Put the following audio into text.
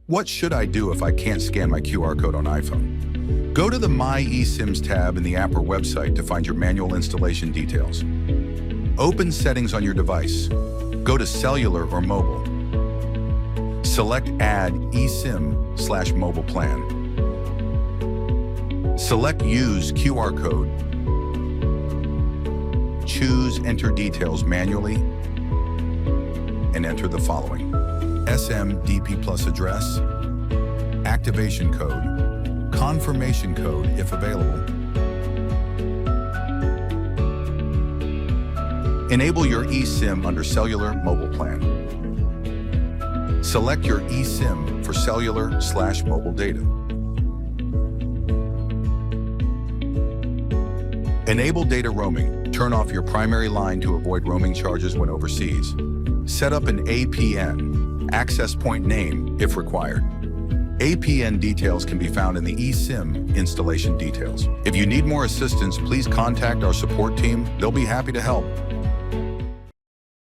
What should I do if I can't scan my QR code on iPhone? Go to the My eSIMs tab in the app or website to find your manual installation details. Open Settings on your device. Go to Cellular or Mobile. Select Add eSIM/Mobile Plan. Select Use QR Code. Choose Enter Details manually and enter the following: SMDP plus address, activation code, confirmation code if available. Enable your eSIM under Cellular Mobile Plan. Select your eSIM for cellular/mobile data. Enable data roaming. Turn off your primary line to avoid roaming charges when overseas. Set up an APN, access point name, if required. APN details can be found in the eSIM installation details. If you need more assistance, please contact our support team. They'll be happy to help.